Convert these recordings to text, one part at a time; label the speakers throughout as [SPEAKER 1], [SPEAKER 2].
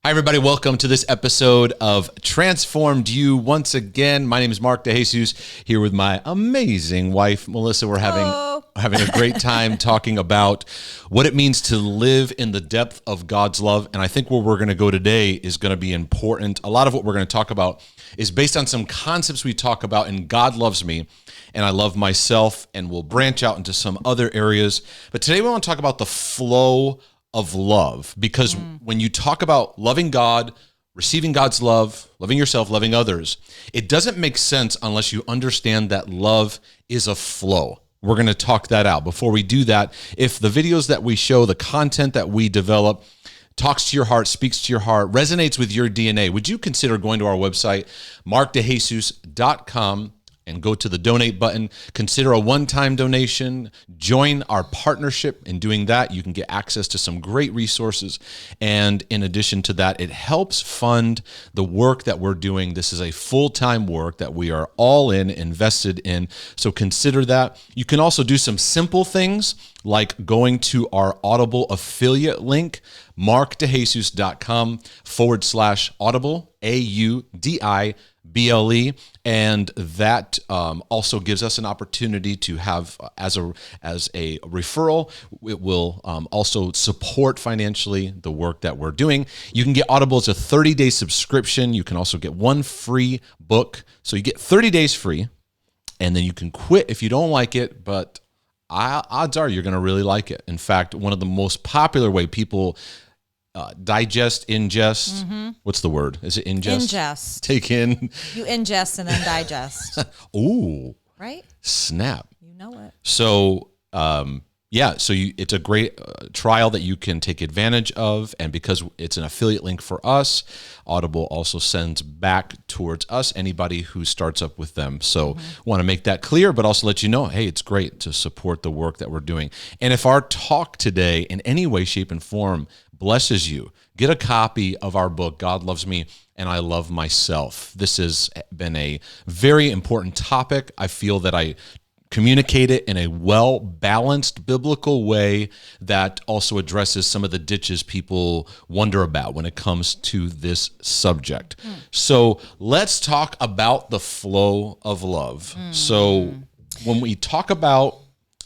[SPEAKER 1] Hi, everybody. Welcome to this episode of Transformed You. Once again, my name is Mark DeJesus, here with my amazing wife, Melissa. We're having a great time talking about what it means to live in the depth of God's love. And I think where we're going to go today is going to be important. A lot of what we're going to talk about is based on some concepts we talk about in God Loves Me, and I Love Myself, and we'll branch out into some other areas. But today we want to talk about the flow of love, because when you talk about loving God, receiving God's love, loving yourself, loving others, it doesn't make sense unless you understand that love is a flow. We're going to talk that out. Before we do that, if the videos that we show, the content that we develop, talks to your heart, speaks to your heart, resonates with your DNA, would you consider going to our website, markdejesus.com, and go to the donate button, consider a one-time donation, join our partnership. In doing that, you can get access to some great resources. And in addition to that, it helps fund the work that we're doing. This is a full-time work that we are all invested in. So consider that. You can also do some simple things like going to our Audible affiliate link, markdejesus.com/audible, AUDIBLE, and that also gives us an opportunity to have as a referral. It will also support financially the work that we're doing. You can get Audible as a 30-day subscription. You can also get one free book. So you get 30 days free, and then you can quit if you don't like it, but odds are you're going to really like it. In fact, one of the most popular way people ingest. What's the word? Is it ingest?
[SPEAKER 2] Ingest.
[SPEAKER 1] Take in.
[SPEAKER 2] You ingest and then digest.
[SPEAKER 1] Ooh.
[SPEAKER 2] Right?
[SPEAKER 1] Snap.
[SPEAKER 2] You know it.
[SPEAKER 1] So, it's a great trial that you can take advantage of. And because it's an affiliate link for us, Audible also sends back towards us anybody who starts up with them. So want to make that clear, but also let you know, hey, it's great to support the work that we're doing. And if our talk today in any way, shape, and form blesses you, get a copy of our book, God Loves Me and I Love Myself. This has been a very important topic. I feel that I communicate it in a well-balanced biblical way that also addresses some of the ditches people wonder about when it comes to this subject. So let's talk about the flow of love. So when we talk about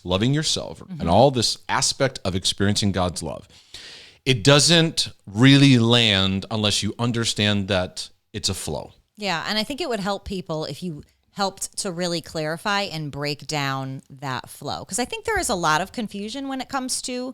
[SPEAKER 1] loving yourself and all this aspect of experiencing God's love, it doesn't really land unless you understand that it's a flow.
[SPEAKER 2] Yeah, and I think it would help people if you helped to really clarify and break down that flow. Because I think there is a lot of confusion when it comes to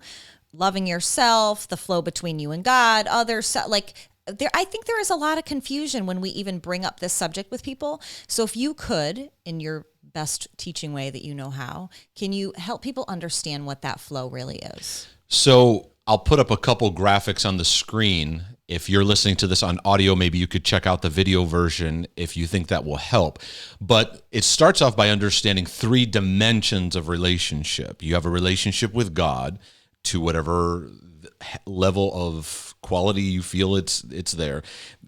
[SPEAKER 2] loving yourself, the flow between you and God, others. I think there is a lot of confusion when we even bring up this subject with people. So if you could, in your best teaching way that you know how, can you help people understand what that flow really is?
[SPEAKER 1] So I'll put up a couple graphics on the screen. If you're listening to this on audio, maybe you could check out the video version if you think that will help. But it starts off by understanding 3 dimensions of relationship. You have a relationship with God to whatever level of quality you feel it's there.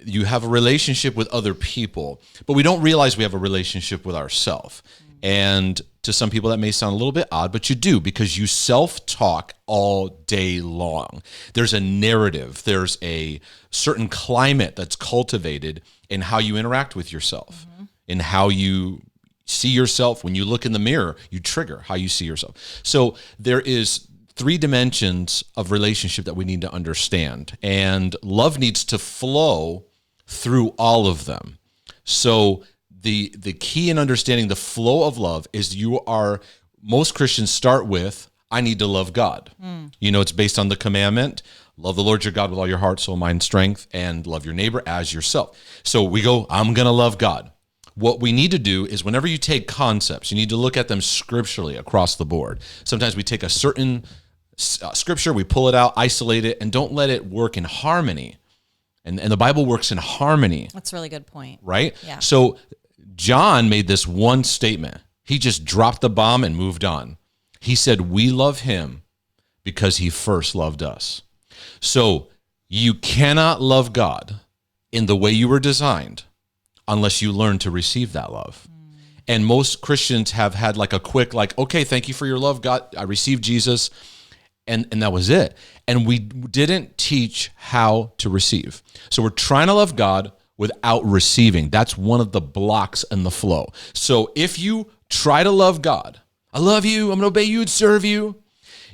[SPEAKER 1] You have a relationship with other people, but we don't realize we have a relationship with ourselves. And to some people that may sound a little bit odd, but you do, because you self-talk all day long. There's a narrative. There's a certain climate that's cultivated in how you interact with yourself, in how you see yourself. When you look in the mirror, you trigger how you see yourself. So there is 3 dimensions of relationship that we need to understand, and love needs to flow through all of them. So the key in understanding the flow of love is most Christians start with, I need to love God. It's based on the commandment, love the Lord your God with all your heart, soul, mind, strength, and love your neighbor as yourself. So we go, I'm going to love God. What we need to do is whenever you take concepts, you need to look at them scripturally across the board. Sometimes we take a certain scripture, we pull it out, isolate it, and don't let it work in harmony. And the Bible works in harmony.
[SPEAKER 2] That's a really good point.
[SPEAKER 1] Right?
[SPEAKER 2] Yeah.
[SPEAKER 1] So John made this one statement. He just dropped the bomb and moved on. He said, we love him because he first loved us. So you cannot love God in the way you were designed unless you learn to receive that love. And most Christians have had like a quick, okay, thank you for your love, God. I received Jesus. And that was it. And we didn't teach how to receive. So we're trying to love God without receiving. That's one of the blocks in the flow. So if you try to love God, I love you, I'm going to obey you and serve you,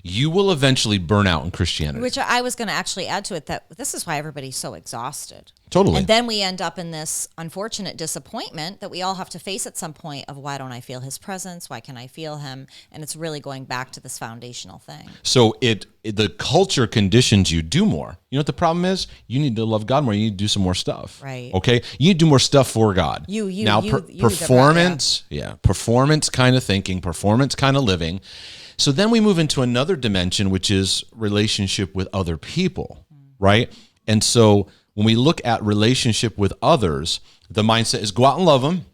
[SPEAKER 1] you will eventually burn out in Christianity.
[SPEAKER 2] Which I was going to actually add to it, that this is why everybody's so exhausted.
[SPEAKER 1] Totally.
[SPEAKER 2] And then we end up in this unfortunate disappointment that we all have to face at some point of, why don't I feel his presence? Why can't I feel him? And it's really going back to this foundational thing.
[SPEAKER 1] So the culture conditions you do more. You know what the problem is? You need to love God more. You need to do some more stuff.
[SPEAKER 2] Right.
[SPEAKER 1] Okay? You need to do more stuff for God. Performance, performance kind of thinking, performance kind of living. So then we move into another dimension, which is relationship with other people, right? And so when we look at relationship with others, the mindset is go out and love them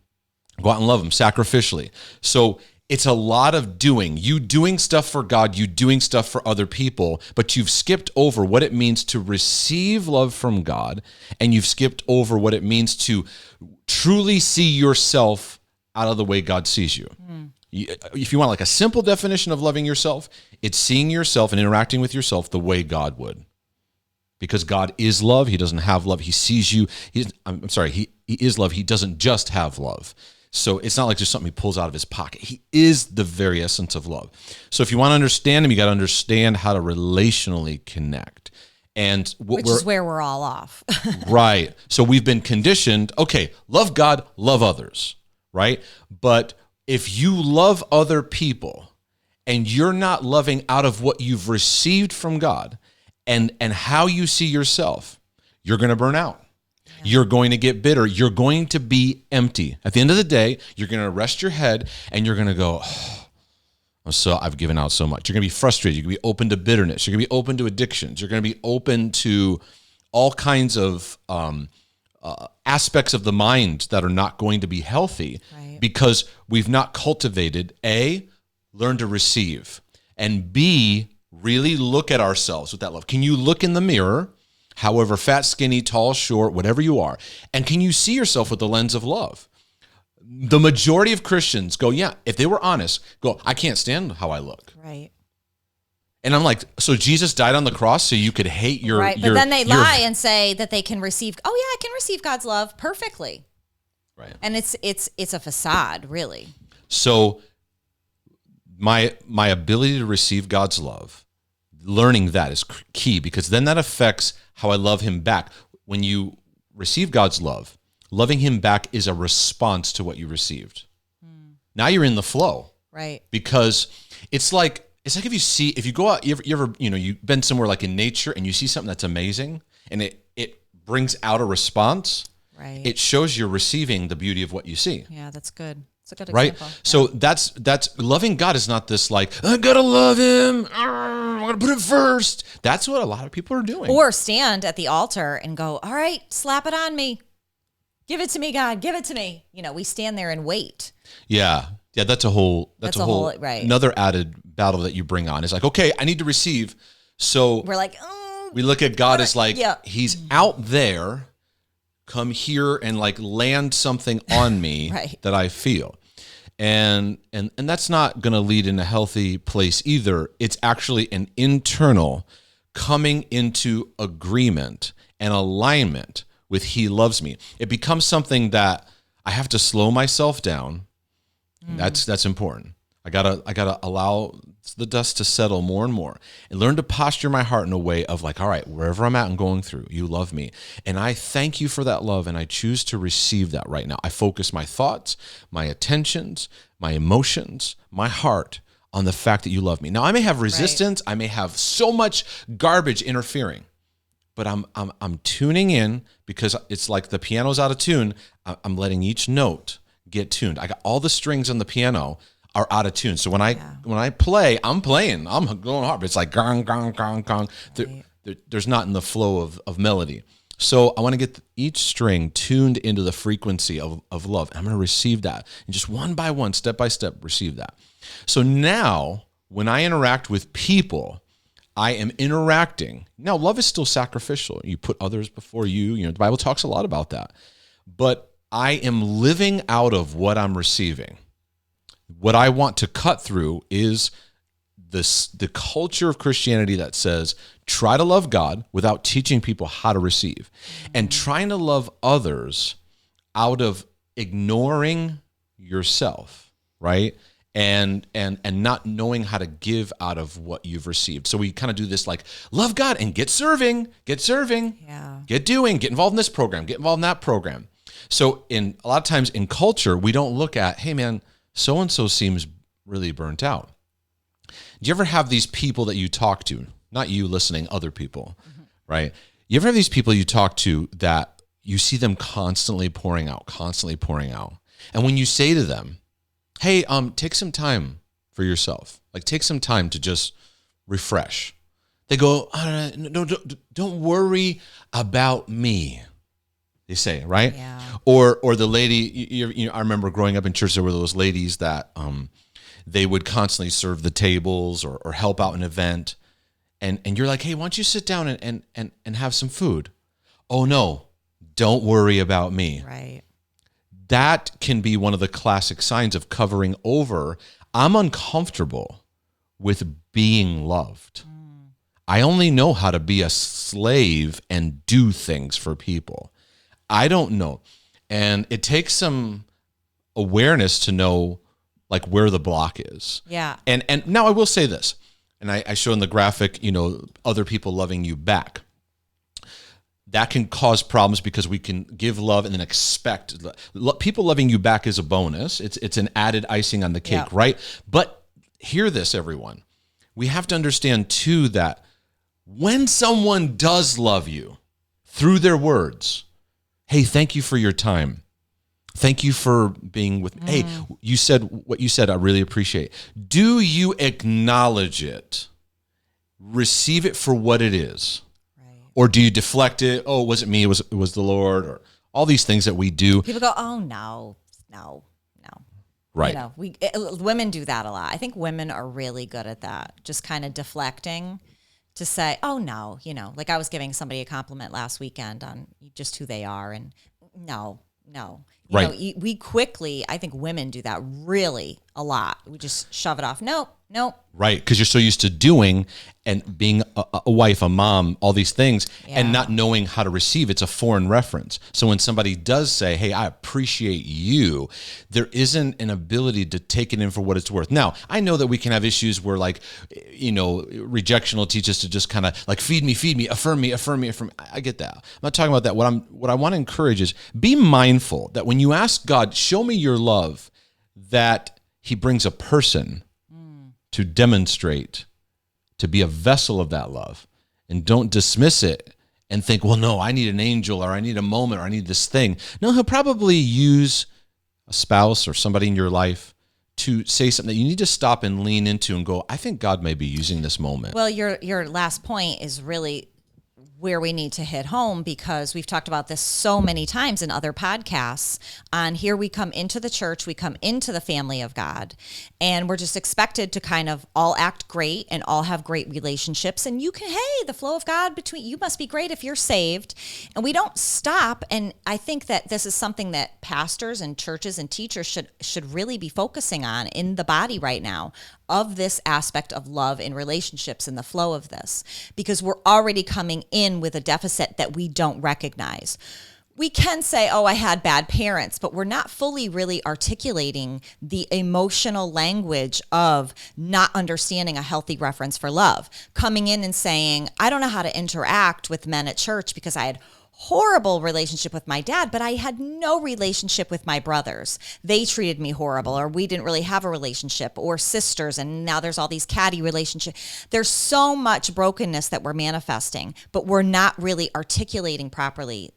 [SPEAKER 1] sacrificially. So it's a lot of doing. You doing stuff for God, you doing stuff for other people, but you've skipped over what it means to receive love from God, and you've skipped over what it means to truly see yourself out of the way God sees you. If you want like a simple definition of loving yourself, it's seeing yourself and interacting with yourself the way God would. Because God is love. He doesn't have love. He sees you. He is love. He doesn't just have love. So it's not like just something he pulls out of his pocket. He is the very essence of love. So if you want to understand him, you got to understand how to relationally connect. And
[SPEAKER 2] which is where we're all off.
[SPEAKER 1] Right. So we've been conditioned, okay, love God, love others, right? But if you love other people and you're not loving out of what you've received from God and how you see yourself, you're going to burn out. Yeah. You're going to get bitter. You're going to be empty. At the end of the day, you're going to rest your head and you're going to go, I've given out so much. You're going to be frustrated. You're going to be open to bitterness. You're going to be open to addictions. You're going to be open to all kinds of aspects of the mind that are not going to be healthy, right? Because we've not cultivated, A, learn to receive, and B, really look at ourselves with that love. Can you look in the mirror, however fat, skinny, tall, short, whatever you are, and can you see yourself with the lens of love? The majority of Christians go, yeah, if they were honest, go, I can't stand how I look.
[SPEAKER 2] Right.
[SPEAKER 1] And I'm like, so Jesus died on the cross so you could hate your...
[SPEAKER 2] Right, but then they lie and say that they can receive, I can receive God's love perfectly.
[SPEAKER 1] Right.
[SPEAKER 2] And it's a facade, really.
[SPEAKER 1] So my ability to receive God's love, learning that is key, because then that affects how I love him back. When you receive God's love, loving him back is a response to what you received. Now you're in the flow.
[SPEAKER 2] Right.
[SPEAKER 1] Because it's like if you go out, you've been somewhere like in nature and you see something that's amazing and it brings out a response.
[SPEAKER 2] Right.
[SPEAKER 1] It shows you're receiving the beauty of what you see.
[SPEAKER 2] Yeah, that's good. It's a good
[SPEAKER 1] Right?
[SPEAKER 2] example. Yeah.
[SPEAKER 1] So that's loving God is not this like, I gotta love him. I'm gonna put it first. That's what a lot of people are doing.
[SPEAKER 2] Or stand at the altar and go, all right, slap it on me. Give it to me, God. Give it to me. We stand there and wait.
[SPEAKER 1] Yeah. Yeah, that's a whole
[SPEAKER 2] right.
[SPEAKER 1] Another added battle that you bring on is like, okay, I need to receive. So
[SPEAKER 2] we're like,
[SPEAKER 1] we look at God as like, he's out there, come here and like land something on me
[SPEAKER 2] right.
[SPEAKER 1] that I feel. And that's not going to lead in a healthy place either. It's actually an internal coming into agreement and alignment with he loves me. It becomes something that I have to slow myself down. That's important. I gotta allow the dust to settle more and more and learn to posture my heart in a way of like, all right, wherever I'm at and going through, you love me. And I thank you for that love. And I choose to receive that right now. I focus my thoughts, my attentions, my emotions, my heart on the fact that you love me. Now I may have resistance. Right. I may have so much garbage interfering, but I'm tuning in because it's like the piano's out of tune. I'm letting each note get tuned. I got all the strings on the piano are out of tune. So when I play, I'm playing. I'm going hard. But it's like gong, gong, gong, gong. Right. There's not in the flow of melody. So I want to get each string tuned into the frequency of love. I'm going to receive that. And just one by one, step by step, receive that. So now when I interact with people, I am interacting. Now, love is still sacrificial. You put others before you. The Bible talks a lot about that. But I am living out of what I'm receiving. What I want to cut through is the culture of Christianity that says try to love God without teaching people how to receive, and trying to love others out of ignoring yourself, right? And not knowing how to give out of what you've received. So we kind of do this like, love God and get serving,
[SPEAKER 2] Yeah.
[SPEAKER 1] get doing, get involved in this program, get involved in that program. So a lot of times in culture, we don't look at, hey man, so-and-so seems really burnt out. Do you ever have these people that you talk to, not you listening, other people, right? You ever have these people you talk to that you see them constantly pouring out. And when you say to them, hey, take some time for yourself. Like take some time to just refresh. They go, no, don't worry about me. They say, right?
[SPEAKER 2] Yeah.
[SPEAKER 1] Or the lady, I remember growing up in church, there were those ladies that they would constantly serve the tables or help out an event. And you're like, hey, why don't you sit down and have some food? Oh no, don't worry about me.
[SPEAKER 2] Right.
[SPEAKER 1] That can be one of the classic signs of covering over. I'm uncomfortable with being loved. I only know how to be a slave and do things for people. I don't know. And it takes some awareness to know like where the block is.
[SPEAKER 2] Yeah.
[SPEAKER 1] And now I will say this, and I show in the graphic, other people loving you back. That can cause problems because we can give love and then expect people loving you back is a bonus. It's an added icing on the cake,
[SPEAKER 2] Yeah.
[SPEAKER 1] right? But hear this, everyone. We have to understand too that when someone does love you through their words, hey, thank you for your time. Thank you for being with me. Hey, you said what you said. I really appreciate. Do you acknowledge it? Receive it for what it is. Or do you deflect it? Oh, was it me? It was the Lord, or all these things that we do.
[SPEAKER 2] People go, oh no.
[SPEAKER 1] Right.
[SPEAKER 2] Women do that a lot. I think women are really good at that. Just kind of deflecting to say, oh no, like I was giving somebody a compliment last weekend on just who they are, and no.
[SPEAKER 1] Right.
[SPEAKER 2] We quickly, I think women do that really a lot. We just shove it off. Nope.
[SPEAKER 1] Right, because you're so used to doing and being a wife, a mom, all these things, and not knowing how to receive. It's a foreign reference. So when somebody does say, hey, I appreciate you, there isn't an ability to take it in for what it's worth. Now, I know that we can have issues where rejection will teach us to just kind of like, feed me, affirm me. I get that. I'm not talking about that. What I want to encourage is be mindful that when you ask God, show me your love, that he brings a person to demonstrate, to be a vessel of that love. And don't dismiss it and think, well, no, I need an angel, or I need a moment, or I need this thing. No, he'll probably use a spouse or somebody in your life to say something that you need to stop and lean into and go, I think God may be using this moment.
[SPEAKER 2] Well, your last point is really where we need to hit home, because we've talked about this so many times in other podcasts. On here, we come into the church, we come into the family of God, and we're just expected to kind of all act great and all have great relationships. And the flow of God between you must be great if you're saved. And we don't stop. And I think that this is something that pastors and churches and teachers should really be focusing on in the body right now, of this aspect of love in relationships and the flow of this, because we're already coming in with a deficit that we don't recognize. We can say, oh, I had bad parents, but we're not fully really articulating the emotional language of not understanding a healthy reference for love. Coming in and saying, I don't know how to interact with men at church because I had horrible relationship with my dad, but I had no relationship with my brothers. They treated me horrible, or we didn't really have a relationship, or sisters, and now there's all these catty relationships. There's so much brokenness that we're manifesting, but we're not really articulating properly.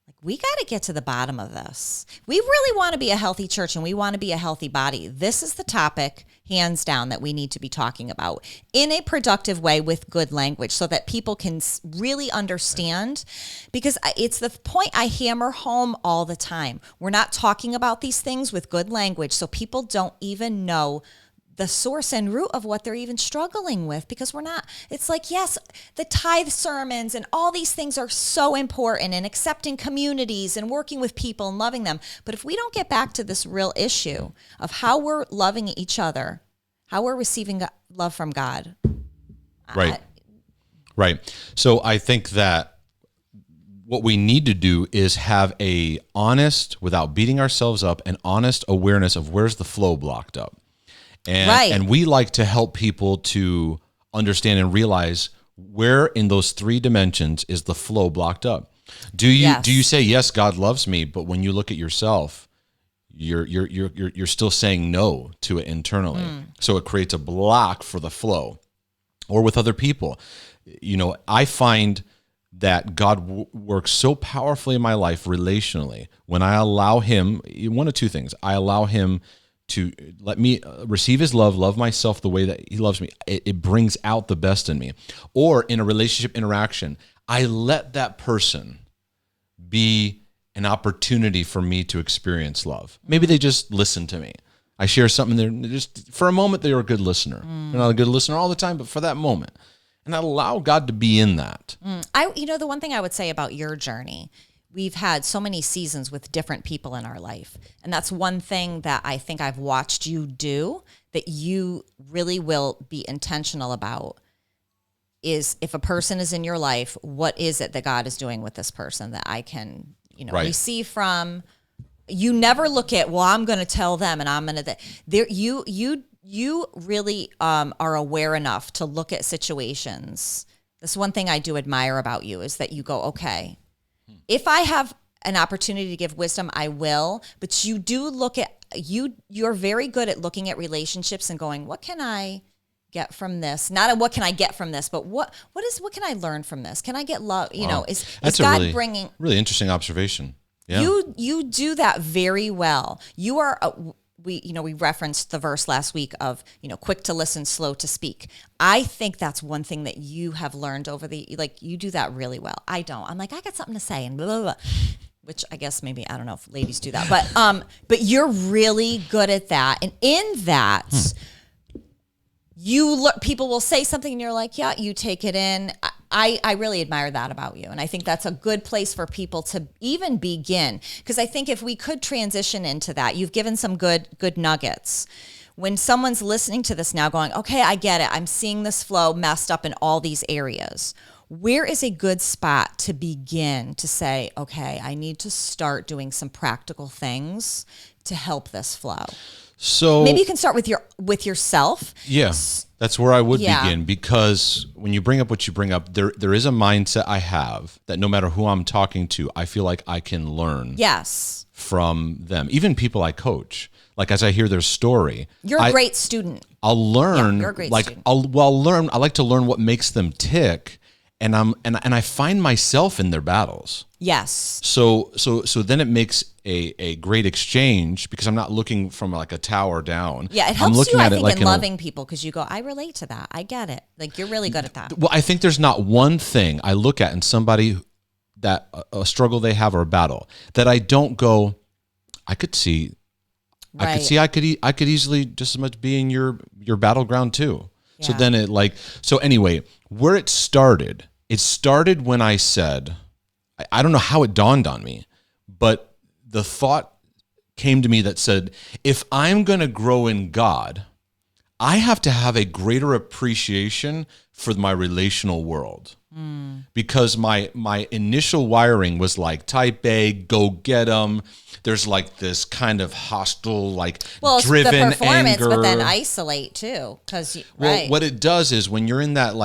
[SPEAKER 2] Like, we got to get to the bottom of this. We really want to be a healthy church, and we want to be a healthy body. This is the topic, hands down, that we need to be talking about in a productive way with good language, so that people can really understand, because it's the point I hammer home all the time. We're not talking about these things with good language, so people don't even know the source and root of what they're even struggling with, because it's like, yes, the tithe sermons and all these things are so important, and accepting communities and working with people and loving them. But if we don't get back to this real issue of how we're loving each other, how we're receiving love from God.
[SPEAKER 1] Right. Right. So I think that what we need to do is have a honest, without beating ourselves up, an honest awareness of where's the flow blocked up. And we like to help people to understand and realize where in those three dimensions is the flow blocked up. Do you say, yes, God loves me, but when you look at yourself, you're still saying no to it internally. So it creates a block for the flow. Or with other people. I find that God works so powerfully in my life relationally when I allow him, one of two things. I allow him to let me receive his love myself the way that he loves me. It brings out the best in me. Or in a relationship interaction, I let that person be an opportunity for me to experience love. Maybe they just listen to me. I share something, they're just, for a moment, they're a good listener. They're not a good listener all the time, but for that moment. And I allow God to be in that.
[SPEAKER 2] The one thing I would say about your journey, we've had so many seasons with different people in our life. And that's one thing that I think I've watched you do that you really will be intentional about is if a person is in your life, what is it that God is doing with this person that I can, receive from? You never look at, well, I'm going to tell them and I'm going to, you really are aware enough to look at situations. That's one thing I do admire about you is that you go, okay, if I have an opportunity to give wisdom, I will, but you do look at, you're very good at looking at relationships and going, what can I get from this? Not what can I get from this, but what can I learn from this? Can I get love? Is God bringing
[SPEAKER 1] really interesting observation? Yeah.
[SPEAKER 2] You do that very well. You are we referenced the verse last week of, quick to listen, slow to speak. I think that's one thing that you have learned over you do that really well. I don't. I'm like, I got something to say and blah, blah, blah. Which I guess maybe, I don't know if ladies do that, but you're really good at that. And in that, people will say something and you're like, yeah, you take it in. I really admire that about you. And I think that's a good place for people to even begin. Because I think if we could transition into that, you've given some good nuggets. When someone's listening to this now going, okay, I get it. I'm seeing this flow messed up in all these areas. Where is a good spot to begin to say, okay, I need to start doing some practical things to help this flow?
[SPEAKER 1] So
[SPEAKER 2] maybe you can start with yourself.
[SPEAKER 1] Yeah, that's where I would begin, because when you bring up what you bring up, there is a mindset I have that no matter who I'm talking to, I feel like I can learn from them. Even people I coach, like as I hear their story.
[SPEAKER 2] You're a great student.
[SPEAKER 1] I'll learn.
[SPEAKER 2] Yeah, you're a great student.
[SPEAKER 1] I'll learn. I like to learn what makes them tick. And I find myself in their battles.
[SPEAKER 2] Yes.
[SPEAKER 1] So then it makes a great exchange because I'm not looking from like a tower down.
[SPEAKER 2] Yeah, it helps you, I think, in loving people because you go, I relate to that. I get it. Like, you're really good at that.
[SPEAKER 1] Well, I think there's not one thing I look at in somebody that a struggle they have or a battle that I don't go, I could see,
[SPEAKER 2] right.
[SPEAKER 1] I could easily just as much be in your battleground too. Yeah. So then anyway, where it started when I said, I don't know how it dawned on me, but the thought came to me that said, if I'm going to grow in God, I have to have a greater appreciation for my relational world. Because my initial wiring was like type A, go get them. There's like this kind of hostile, driven
[SPEAKER 2] the performance,
[SPEAKER 1] anger.
[SPEAKER 2] But then isolate too, right.
[SPEAKER 1] What it does is when you're in that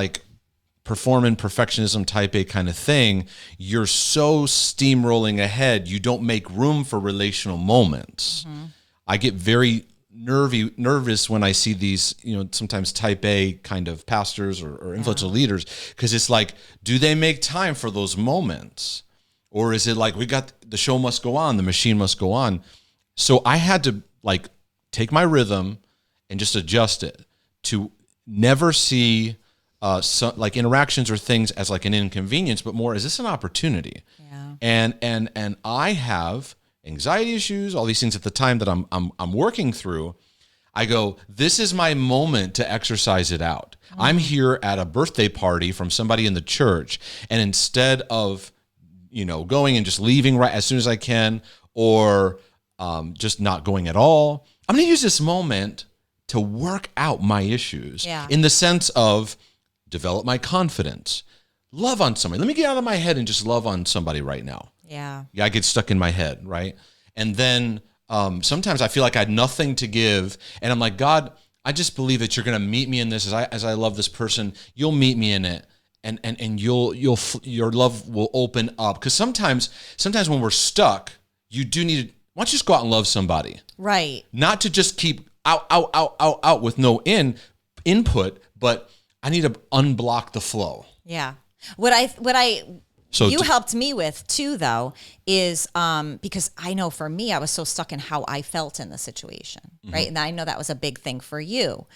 [SPEAKER 1] performing perfectionism type A kind of thing, you're so steamrolling ahead, you don't make room for relational moments. Mm-hmm. I get very nervous when I see these, sometimes type A kind of pastors or influential leaders, because it's like, do they make time for those moments? Or is it like, the show must go on, the machine must go on? So I had to take my rhythm and just adjust it to never see interactions or things as an inconvenience, but more, is this an opportunity? Yeah. And I have anxiety issues, all these things at the time that I'm working through. I go, this is my moment to exercise it out. Mm-hmm. I'm here at a birthday party from somebody in the church, and instead of going and just leaving right as soon as I can, or just not going at all, I'm going to use this moment to work out my issues
[SPEAKER 2] Yeah.
[SPEAKER 1] in the sense of develop my confidence, love on somebody. Let me get out of my head and just love on somebody right now.
[SPEAKER 2] Yeah.
[SPEAKER 1] I get stuck in my head, right? And then sometimes I feel like I had nothing to give, and I'm like, God, I just believe that you're going to meet me in this as I love this person. You'll meet me in it, and your love will open up. Because sometimes when we're stuck, you do need to. Why don't you just go out and love somebody?
[SPEAKER 2] Right.
[SPEAKER 1] Not to just keep out with no input, but I need to unblock the flow.
[SPEAKER 2] Yeah. You helped me with too, though, is because I know for me, I was so stuck in how I felt in the situation, right? And I know that was a big thing for you.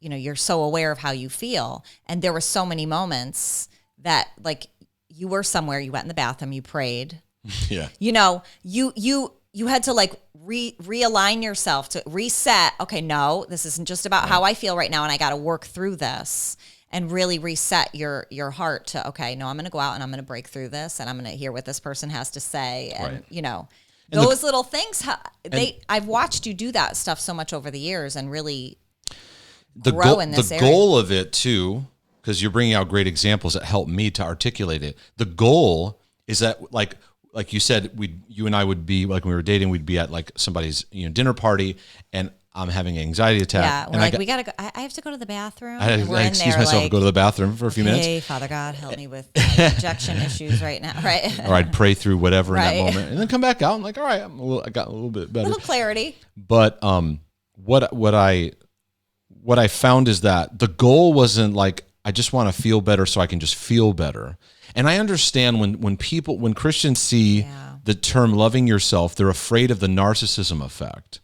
[SPEAKER 2] You know, you're so aware of how you feel. And there were so many moments that, like, you were somewhere, you went in the bathroom, you prayed.
[SPEAKER 1] Yeah.
[SPEAKER 2] You know, you had to, like, realign yourself to reset. Okay, no, this isn't just about how I feel right now, and I got to work through this. And really reset your heart to, okay, no, I'm going to go out and I'm going to break through this, and I'm going to hear what this person has to say. And, you know, and those little things, I've watched you do that stuff so much over the years and really grow in this area.
[SPEAKER 1] The goal of it, too, because you're bringing out great examples that help me to articulate it. The goal is that, like you said, you and I would be, like when we were dating, we'd be at like somebody's dinner party, and I'm having an anxiety attack.
[SPEAKER 2] Yeah, we're like, we gotta go. I have to go to the bathroom.
[SPEAKER 1] I excuse myself to go to the bathroom for a few minutes.
[SPEAKER 2] Hey, Father God, help me with rejection issues right now, right?
[SPEAKER 1] Or I'd pray through whatever in that moment, and then come back out. I'm like, all right, I got a little bit better,
[SPEAKER 2] a little clarity.
[SPEAKER 1] But what I found is that the goal wasn't like I just want to feel better so I can just feel better. And I understand when Christians see the term loving yourself, they're afraid of the narcissism effect.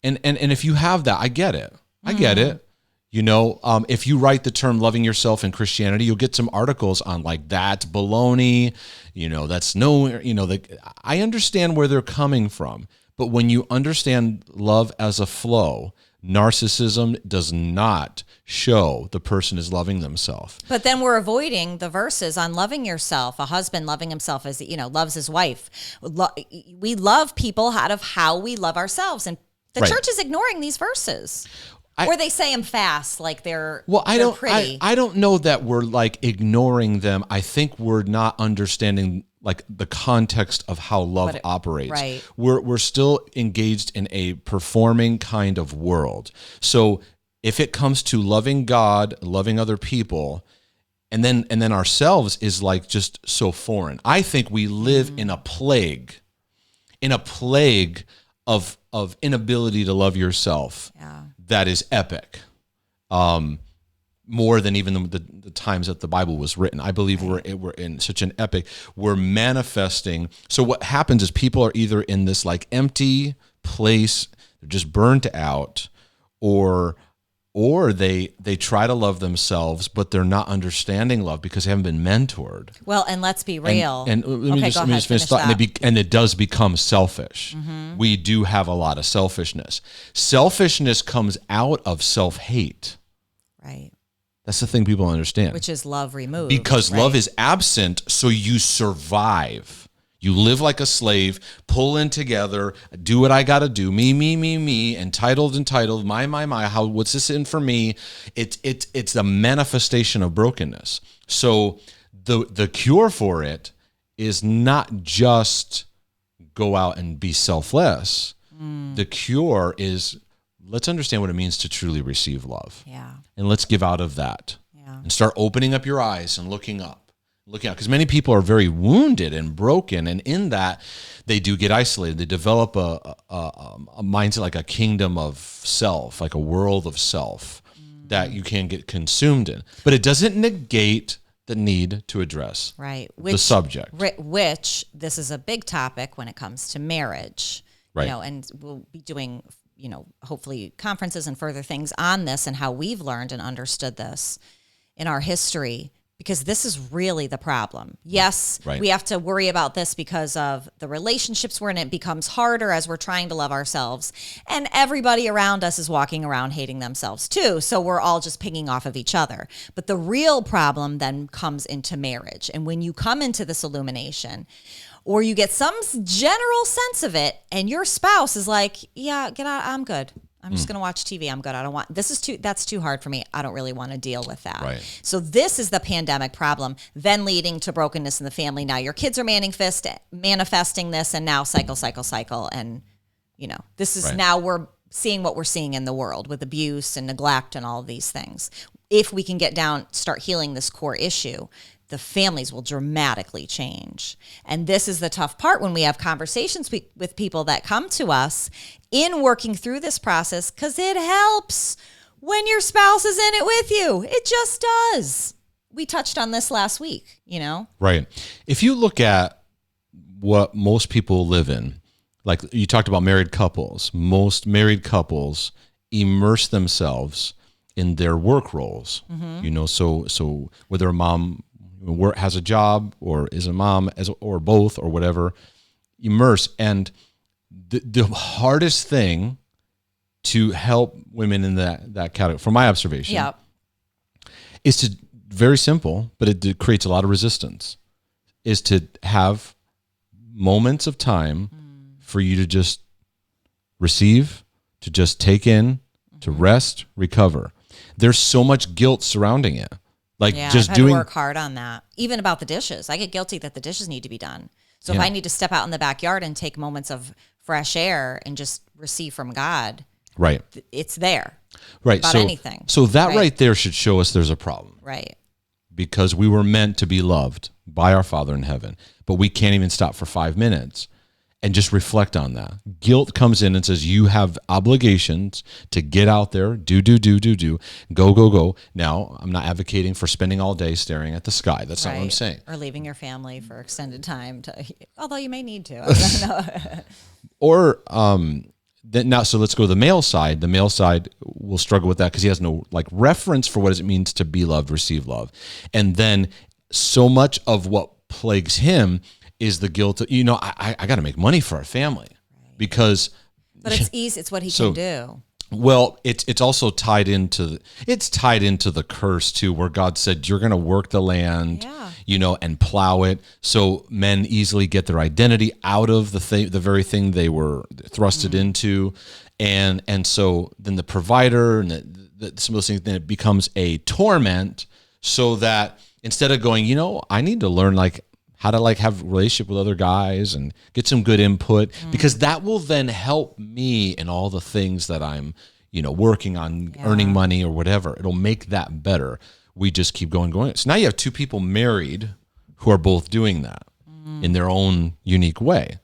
[SPEAKER 1] And if you have that, I get it. I get it. You know, if you write the term loving yourself in Christianity, you'll get some articles on like that's baloney. You know, that's I understand where they're coming from. But when you understand love as a flow, narcissism does not show the person is loving themselves.
[SPEAKER 2] But then we're avoiding the verses on loving yourself. A husband loving himself as, loves his wife. We love people out of how we love ourselves. And the church is ignoring these verses. Or they say them fast, like they're pretty.
[SPEAKER 1] I don't know that we're like ignoring them. I think we're not understanding like the context of how love operates.
[SPEAKER 2] Right.
[SPEAKER 1] We're still engaged in a performing kind of world. So if it comes to loving God, loving other people, and then ourselves is like just so foreign. I think we live in a plague of inability to love yourself.
[SPEAKER 2] Yeah.
[SPEAKER 1] That is epic. More than even the times that the Bible was written. I believe we're in such an epic. We're manifesting. So what happens is people are either in this like empty place, they're just burnt out, or they try to love themselves, but they're not understanding love because they haven't been mentored.
[SPEAKER 2] Well, and let's be real.
[SPEAKER 1] And let me just finish thought. And it does become selfish. Mm-hmm. We do have a lot of selfishness. Selfishness comes out of self-hate.
[SPEAKER 2] Right.
[SPEAKER 1] That's the thing people don't understand.
[SPEAKER 2] Which is love removed.
[SPEAKER 1] Because love is absent, so you survive. You live like a slave, pull in together, do what I got to do, me, entitled, my, how, what's this in for me? It's the manifestation of brokenness. So the cure for it is not just go out and be selfless. The cure is let's understand what it means to truly receive love.
[SPEAKER 2] Yeah.
[SPEAKER 1] And let's give out of that.
[SPEAKER 2] Yeah.
[SPEAKER 1] And start opening up your eyes and looking out, because many people are very wounded and broken, and in that they do get isolated. They develop a mindset like a kingdom of self, like a world of self that you can get consumed in. But it doesn't negate the need to address the subject.
[SPEAKER 2] Which this is a big topic when it comes to marriage.
[SPEAKER 1] Right.
[SPEAKER 2] And we'll be doing, hopefully conferences and further things on this and how we've learned and understood this in our history. Because this is really the problem. Yes, we have to worry about this because of the relationships we're in. It becomes harder as we're trying to love ourselves. And everybody around us is walking around hating themselves too. So we're all just pinging off of each other. But the real problem then comes into marriage. And when you come into this illumination, or you get some general sense of it, and your spouse is like, yeah, get out, I'm good. I'm just going to watch TV. I'm good. I don't want, that's too hard for me. I don't really want to deal with that.
[SPEAKER 1] Right.
[SPEAKER 2] So this is the pandemic problem, then leading to brokenness in the family. Now your kids are manifesting this, and now cycle. And, this is now we're seeing what we're seeing in the world with abuse and neglect and all of these things. If we can start healing this core issue, the families will dramatically change. And this is the tough part when we have conversations with people that come to us in working through this process, because it helps when your spouse is in it with you. It just does. We touched on this last week,
[SPEAKER 1] Right. If you look at what most people live in, like you talked about married couples, most married couples immerse themselves in their work roles, so whether a mom has a job or is a mom or both or whatever, immerse. And the hardest thing to help women in that category, from my observation, is very simple, but it creates a lot of resistance, is to have moments of time for you to just receive, to just take in, to rest, recover. There's so much guilt surrounding it. Like just
[SPEAKER 2] I've had to work hard on that. Even about the dishes. I get guilty that the dishes need to be done. So if I need to step out in the backyard and take moments of fresh air and just receive from God,
[SPEAKER 1] right,
[SPEAKER 2] it's there.
[SPEAKER 1] Right.
[SPEAKER 2] About anything.
[SPEAKER 1] So that right there should show us there's a problem.
[SPEAKER 2] Right.
[SPEAKER 1] Because we were meant to be loved by our Father in heaven, but we can't even stop for 5 minutes and just reflect on that. Guilt comes in and says, you have obligations to get out there, do, go. Now, I'm not advocating for spending all day staring at the sky. That's not what I'm saying.
[SPEAKER 2] Or leaving your family for extended time, although you may need to. I don't know.
[SPEAKER 1] Or, so let's go to the male side. The male side will struggle with that because he has no reference for what it means to be loved, receive love. And then so much of what plagues him is the guilt of, I got to make money for our family because.
[SPEAKER 2] But it's easy. It's what he can do.
[SPEAKER 1] Well, it's also tied into the curse too, where God said you're going to work the land, and plow it. So men easily get their identity out of the very thing they were thrusted into, and so then the provider and some of those things, then it becomes a torment. So that instead of going, I need to learn how to have a relationship with other guys and get some good input, because that will then help me in all the things that I'm, working on, earning money or whatever. It'll make that better. We just keep going. So now you have two people married who are both doing that in their own unique way.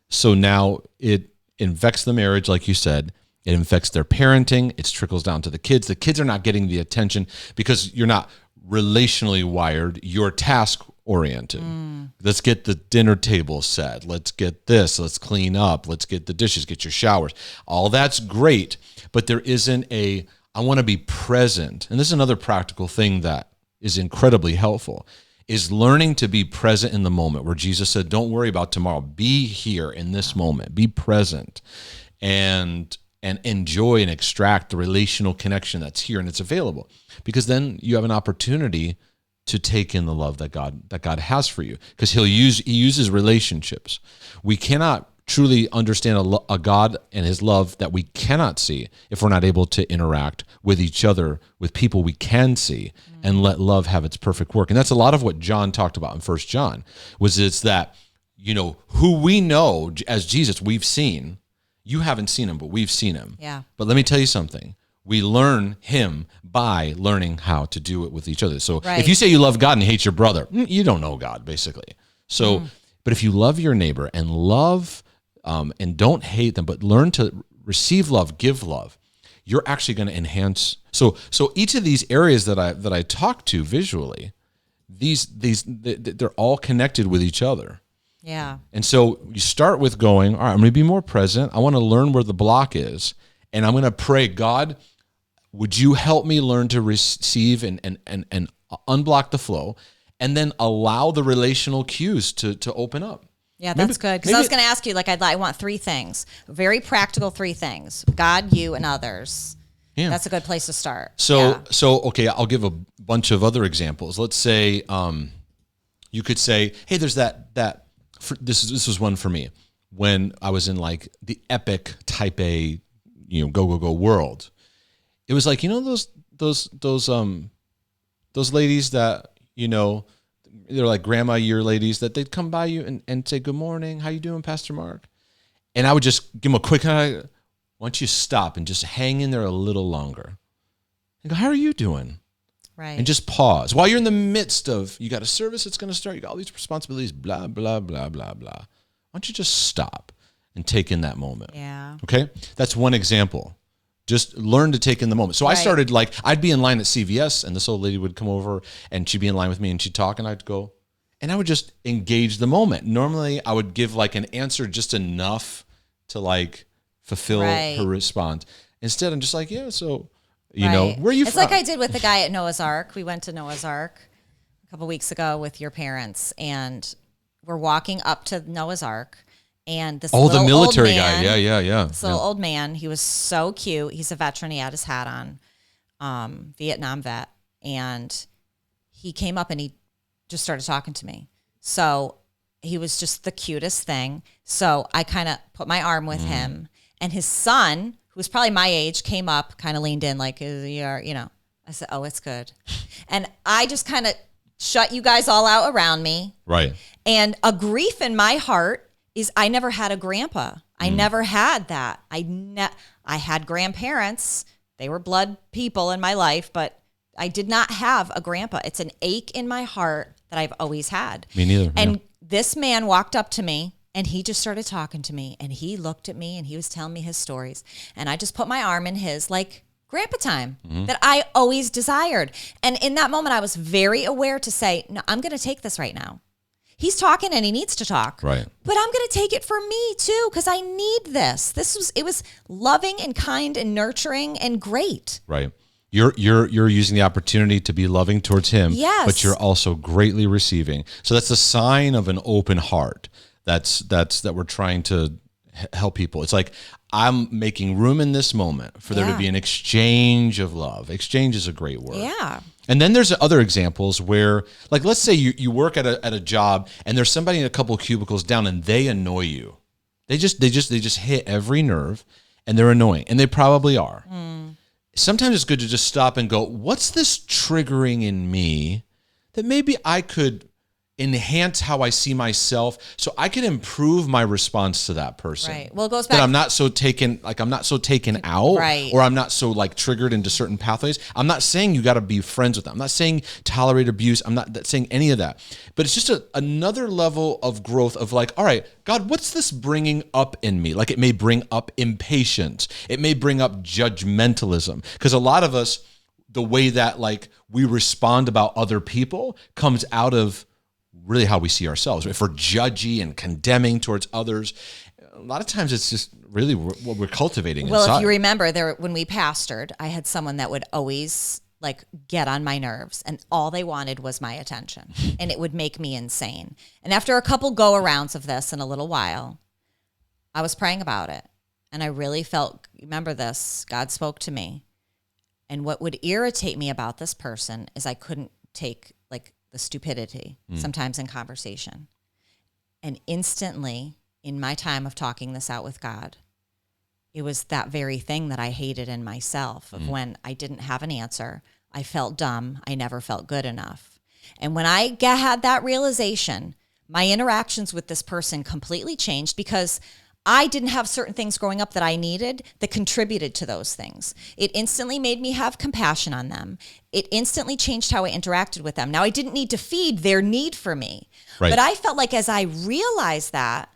[SPEAKER 1] So now it infects the marriage, like you said. It infects their parenting. It trickles down to the kids. The kids are not getting the attention because you're not relationally wired. You're task oriented. Let's get the dinner table set. Let's get this. Let's clean up. Let's get the dishes, get your showers. All that's great, but there isn't I want to be present. And this is another practical thing that is incredibly helpful, is learning to be present in the moment, where Jesus said, don't worry about tomorrow. Be here in this moment. Be present and enjoy and extract the relational connection that's here and it's available, because then you have an opportunity to take in the love that God has for you, because he uses relationships. We cannot truly understand a God and his love that we cannot see if we're not able to interact with each other, with people we can see, and let love have its perfect work. And that's a lot of what John talked about in 1 John, it's that, who we know as Jesus, we've seen. You haven't seen him, but we've seen him.
[SPEAKER 2] Yeah.
[SPEAKER 1] But let me tell you something. We learn him by learning how to do it with each other. So if you say you love God and hate your brother, you don't know God, basically. So, but if you love your neighbor and love and don't hate them, but learn to receive love, give love, you're actually going to enhance. So each of these areas that I talk to visually, they're all connected with each other.
[SPEAKER 2] Yeah.
[SPEAKER 1] And so you start with going, all right, I'm going to be more present. I want to learn where the block is. And I'm going to pray, God, would you help me learn to receive and unblock the flow, and then allow the relational cues to open up?
[SPEAKER 2] Yeah, that's good. Because I was going to ask you, I want 3 things, very practical 3 things: God, you, and others. Yeah. That's a good place to start.
[SPEAKER 1] So okay, I'll give a bunch of other examples. Let's say you could say, hey, there's this was one for me when I was in the epic type A go world. It was like, those ladies that, they're like grandma year ladies that they'd come by you and say, good morning. How you doing, Pastor Mark? And I would just give them a quick, why don't you stop and just hang in there a little longer and go, how are you doing?
[SPEAKER 2] Right.
[SPEAKER 1] And just pause while you're in the midst of, you got a service that's going to start. You got all these responsibilities, blah, blah, blah, blah, blah. Why don't you just stop and take in that moment?
[SPEAKER 2] Yeah.
[SPEAKER 1] Okay. That's one example. Just learn to take in the moment. So I started I'd be in line at CVS and this old lady would come over and she'd be in line with me and she'd talk and I'd go, and I would just engage the moment. Normally I would give an answer just enough to fulfill her response. Instead, I'm just like, yeah, so, where are you from?
[SPEAKER 2] It's like I did with the guy at Noah's Ark. We went to Noah's Ark a couple weeks ago with your parents and we're walking up to Noah's Ark. And this
[SPEAKER 1] the military
[SPEAKER 2] old man,
[SPEAKER 1] guy. Yeah.
[SPEAKER 2] This little old man, he was so cute. He's a veteran. He had his hat on, Vietnam vet. And he came up and he just started talking to me. So he was just the cutest thing. So I kind of put my arm with him. And his son, who was probably my age, came up, kind of leaned in like, I said, oh, it's good. And I just kind of shut you guys all out around me.
[SPEAKER 1] Right.
[SPEAKER 2] And a grief in my heart is I never had a grandpa. I never had that. I had grandparents. They were blood people in my life, but I did not have a grandpa. It's an ache in my heart that I've always had.
[SPEAKER 1] Me neither.
[SPEAKER 2] And this man walked up to me and he just started talking to me and he looked at me and he was telling me his stories. And I just put my arm in his grandpa time that I always desired. And in that moment, I was very aware to say, no, I'm going to take this right now. He's talking and he needs to talk.
[SPEAKER 1] Right.
[SPEAKER 2] But I'm going to take it for me too because I need this. It was loving and kind and nurturing and great.
[SPEAKER 1] Right. You're using the opportunity to be loving towards him,
[SPEAKER 2] yes,
[SPEAKER 1] but you're also greatly receiving. So that's a sign of an open heart. That we're trying to help people. It's like I'm making room in this moment for there to be an exchange of love. Exchange is a great word.
[SPEAKER 2] Yeah.
[SPEAKER 1] And then there's other examples where, let's say you work at a job and there's somebody in a couple of cubicles down and they annoy you. They just hit every nerve and they're annoying, and they probably are. Sometimes it's good to just stop and go, what's this triggering in me that maybe I could enhance how I see myself so I can improve my response to that person.
[SPEAKER 2] Right. Well, it goes back.
[SPEAKER 1] That I'm not so taken out,
[SPEAKER 2] right,
[SPEAKER 1] or I'm not so triggered into certain pathways. I'm not saying you got to be friends with them. I'm not saying tolerate abuse. I'm not saying any of that. But it's just another level of growth of all right, God, what's this bringing up in me? It may bring up impatience. It may bring up judgmentalism. Because a lot of us, the way that we respond about other people comes out of really how we see ourselves. If we're judgy and condemning towards others, a lot of times it's just really what we're cultivating inside.
[SPEAKER 2] If you remember, when we pastored, I had someone that would always get on my nerves, and all they wanted was my attention, and it would make me insane. And after a couple go-arounds of this in a little while, I was praying about it, and I really felt, remember this, God spoke to me. And what would irritate me about this person is I couldn't take the stupidity sometimes in conversation. And instantly, in my time of talking this out with God, it was that very thing that I hated in myself of when I didn't have an answer. I felt dumb. I never felt good enough. And when I had that realization, my interactions with this person completely changed because I didn't have certain things growing up that I needed that contributed to those things. It instantly made me have compassion on them. It instantly changed how I interacted with them. Now, I didn't need to feed their need for me. Right. But I felt like as I realized that,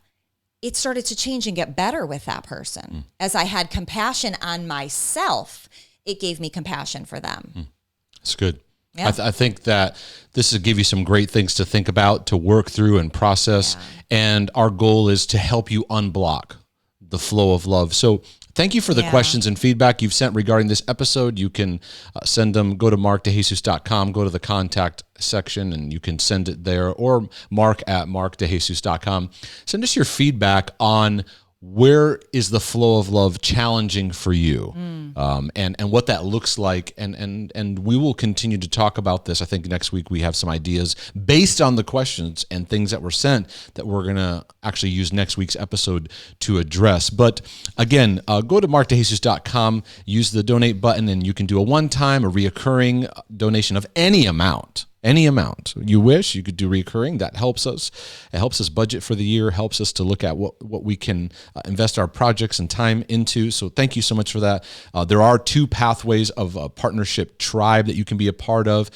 [SPEAKER 2] it started to change and get better with that person. As I had compassion on myself, it gave me compassion for them.
[SPEAKER 1] That's good. Yeah. I think that this will give you some great things to think about, to work through and process. Yeah. And our goal is to help you unblock the flow of love. So thank you for the questions and feedback you've sent regarding this episode. You can send them, go to markdejesus.com, go to the contact section, and you can send it there, or mark@markdejesus.com. Send us your feedback on where is the flow of love challenging for you, and what that looks like, and we will continue to talk about this. I think next week we have some ideas based on the questions and things that were sent that we're going to actually use next week's episode to address. But again, go to markdejesus.com, use the donate button, and you can do a one-time or reoccurring donation of any amount. Any amount you wish. You could do recurring. That helps us. It helps us budget for the year, helps us to look at what we can invest our projects and time into. So thank you so much for that. There are 2 pathways of a partnership tribe that you can be a part of.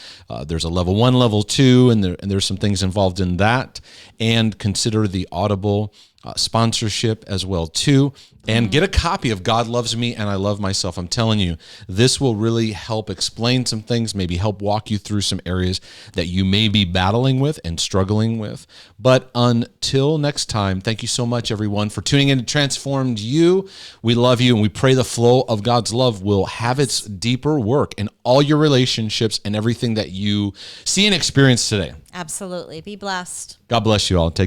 [SPEAKER 1] There's a level 1, level 2, and there's some things involved in that. And consider the Audible sponsorship as well too, and get a copy of God Loves Me and I Love Myself. I'm telling you, this will really help explain some things, maybe help walk you through some areas that you may be battling with and struggling with. But until next time, thank you so much, everyone, for tuning in to Transformed You. We love you, and we pray the flow of God's love will have its deeper work in all your relationships and everything that you see and experience today.
[SPEAKER 2] Absolutely. Be blessed.
[SPEAKER 1] God bless you all. Take